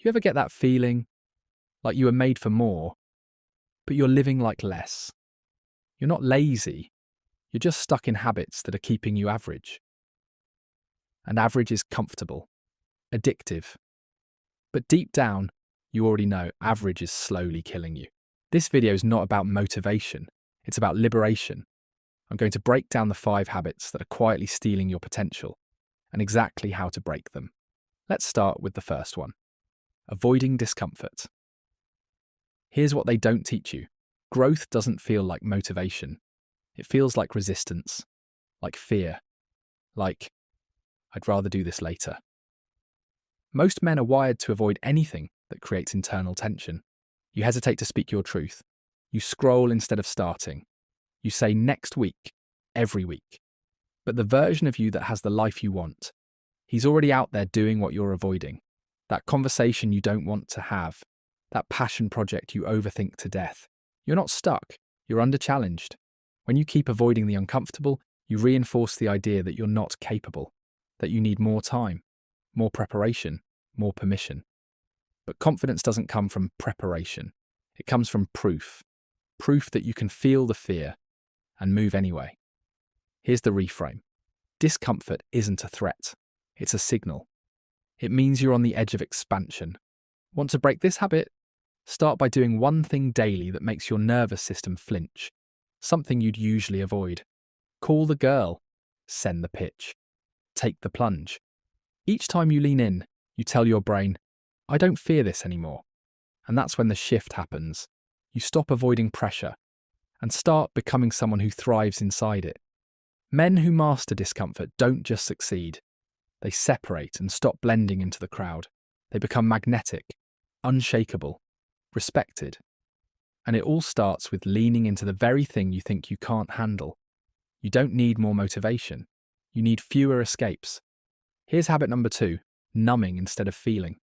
you ever get that feeling like you were made for more, but you're living like less? You're not lazy, you're just stuck in habits that are keeping you average. And average is comfortable, addictive. But deep down, you already know average is slowly killing you. This video is not about motivation, it's about liberation. I'm going to break down the 5 habits that are quietly stealing your potential and exactly how to break them. Let's start with the first one. Avoiding discomfort. Here's what they don't teach you. Growth doesn't feel like motivation. It feels like resistance, like fear, like, I'd rather do this later. Most men are wired to avoid anything that creates internal tension. You hesitate to speak your truth. You scroll instead of starting. You say next week, every week. But the version of you that has the life you want, he's already out there doing what you're avoiding. That conversation you don't want to have. That passion project you overthink to death. You're not stuck. You're under-challenged. When you keep avoiding the uncomfortable, you reinforce the idea that you're not capable, that you need more time, more preparation, more permission. But confidence doesn't come from preparation. It comes from proof. Proof that you can feel the fear and move anyway. Here's the reframe. Discomfort isn't a threat. It's a signal. It means you're on the edge of expansion. Want to break this habit? Start by doing one thing daily that makes your nervous system flinch. Something you'd usually avoid. Call the girl. Send the pitch. Take the plunge. Each time you lean in, you tell your brain, I don't fear this anymore. And that's when the shift happens. You stop avoiding pressure and start becoming someone who thrives inside it. Men who master discomfort don't just succeed. They separate and stop blending into the crowd. They become magnetic, unshakable, respected. And it all starts with leaning into the very thing you think you can't handle. You don't need more motivation. You need fewer escapes. Here's habit number 2, numbing instead of feeling.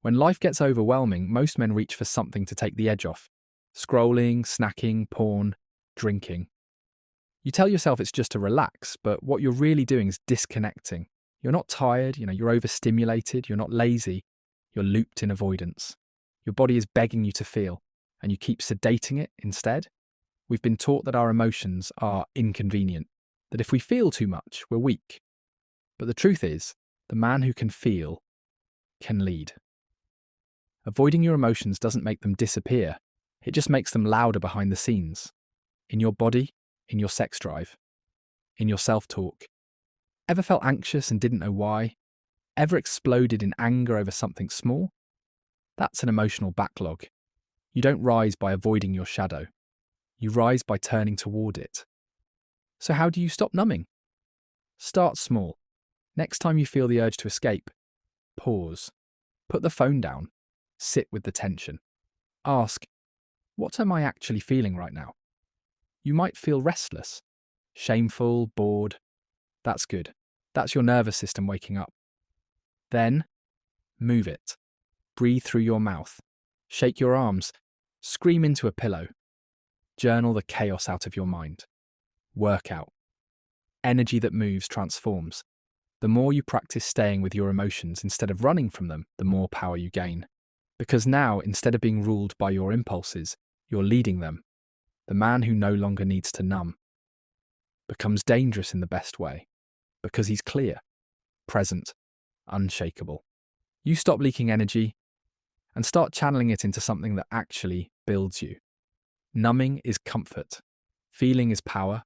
When life gets overwhelming, most men reach for something to take the edge off. Scrolling, snacking, porn, drinking. You tell yourself it's just to relax, but what you're really doing is disconnecting. You're not tired, you're overstimulated, you're not lazy, you're looped in avoidance. Your body is begging you to feel, and you keep sedating it instead. We've been taught that our emotions are inconvenient, that if we feel too much, we're weak. But the truth is, the man who can feel can lead. Avoiding your emotions doesn't make them disappear. It just makes them louder behind the scenes. In your body, in your sex drive, in your self-talk. Ever felt anxious and didn't know why? Ever exploded in anger over something small? That's an emotional backlog. You don't rise by avoiding your shadow. You rise by turning toward it. So how do you stop numbing? Start small. Next time you feel the urge to escape, pause. Put the phone down. Sit with the tension. Ask, what am I actually feeling right now? You might feel restless, shameful, bored. That's good. That's your nervous system waking up. Then, move it. Breathe through your mouth. Shake your arms. Scream into a pillow. Journal the chaos out of your mind. Work out. Energy that moves transforms. The more you practice staying with your emotions instead of running from them, the more power you gain. Because now, instead of being ruled by your impulses, you're leading them. The man who no longer needs to numb becomes dangerous in the best way, because he's clear, present, unshakable. You stop leaking energy and start channeling it into something that actually builds you. Numbing is comfort, feeling is power,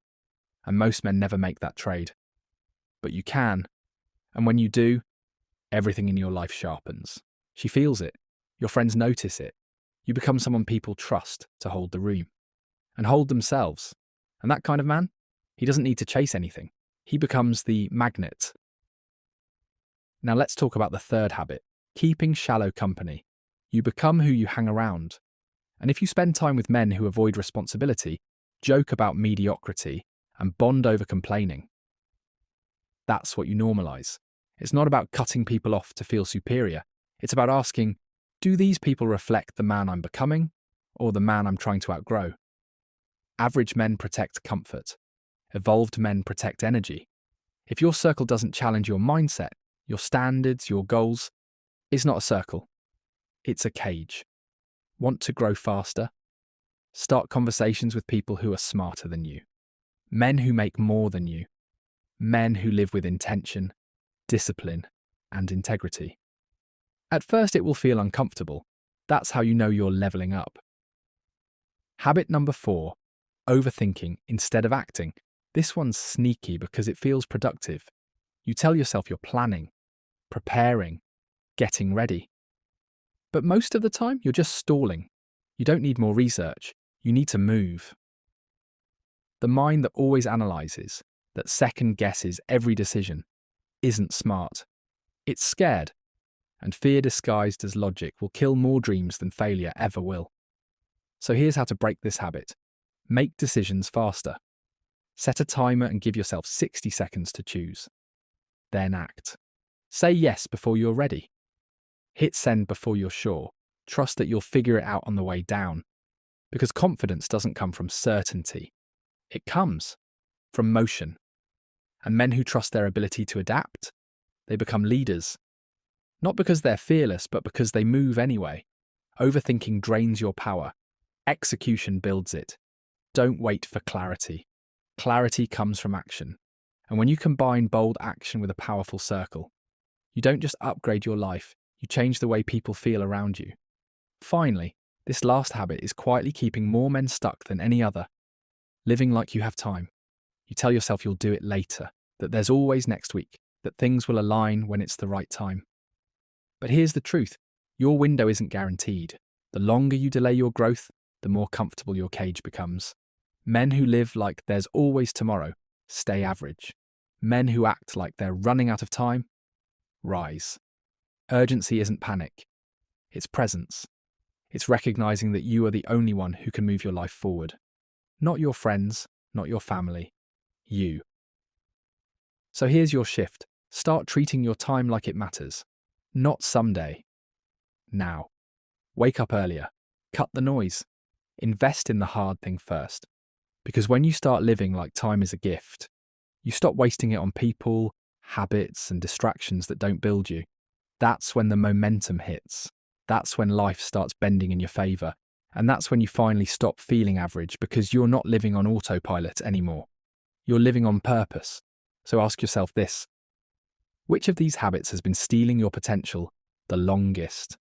and most men never make that trade. But you can, and when you do, everything in your life sharpens. She feels it. Your friends notice it. You become someone people trust to hold the room and hold themselves. And that kind of man, he doesn't need to chase anything. He becomes the magnet. Now let's talk about the third habit, keeping shallow company. You become who you hang around. And if you spend time with men who avoid responsibility, joke about mediocrity, and bond over complaining, that's what you normalize. It's not about cutting people off to feel superior. It's about asking, do these people reflect the man I'm becoming or the man I'm trying to outgrow? Average men protect comfort. Evolved men protect energy. If your circle doesn't challenge your mindset, your standards, your goals, it's not a circle. It's a cage. Want to grow faster? Start conversations with people who are smarter than you. Men who make more than you. Men who live with intention, discipline, and integrity. At first, it will feel uncomfortable. That's how you know you're leveling up. Habit number 4, overthinking instead of acting. This one's sneaky because it feels productive. You tell yourself you're planning, preparing, getting ready. But most of the time, you're just stalling. You don't need more research. You need to move. The mind that always analyzes, that second guesses every decision, isn't smart. It's scared. And fear disguised as logic will kill more dreams than failure ever will. So here's how to break this habit. Make decisions faster. Set a timer and give yourself 60 seconds to choose. Then act. Say yes before you're ready. Hit send before you're sure. Trust that you'll figure it out on the way down. Because confidence doesn't come from certainty. It comes from motion. And men who trust their ability to adapt, they become leaders. Not because they're fearless, but because they move anyway. Overthinking drains your power. Execution builds it. Don't wait for clarity. Clarity comes from action. And when you combine bold action with a powerful circle, you don't just upgrade your life, you change the way people feel around you. Finally, this last habit is quietly keeping more men stuck than any other. Living like you have time. You tell yourself you'll do it later, that there's always next week, that things will align when it's the right time. But here's the truth. Your window isn't guaranteed. The longer you delay your growth, the more comfortable your cage becomes. Men who live like there's always tomorrow stay average. Men who act like they're running out of time rise. Urgency isn't panic. It's presence. It's recognizing that you are the only one who can move your life forward. Not your friends, not your family. You. So here's your shift. Start treating your time like it matters. Not someday. Now. Wake up earlier. Cut the noise. Invest in the hard thing first. Because when you start living like time is a gift, you stop wasting it on people, habits, and distractions that don't build you. That's when the momentum hits. That's when life starts bending in your favor. And that's when you finally stop feeling average because you're not living on autopilot anymore. You're living on purpose. So ask yourself this. Which of these habits has been stealing your potential the longest?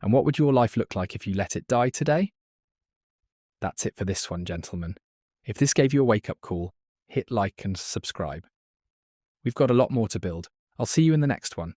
And what would your life look like if you let it die today? That's it for this one, gentlemen. If this gave you a wake-up call, hit like and subscribe. We've got a lot more to build. I'll see you in the next one.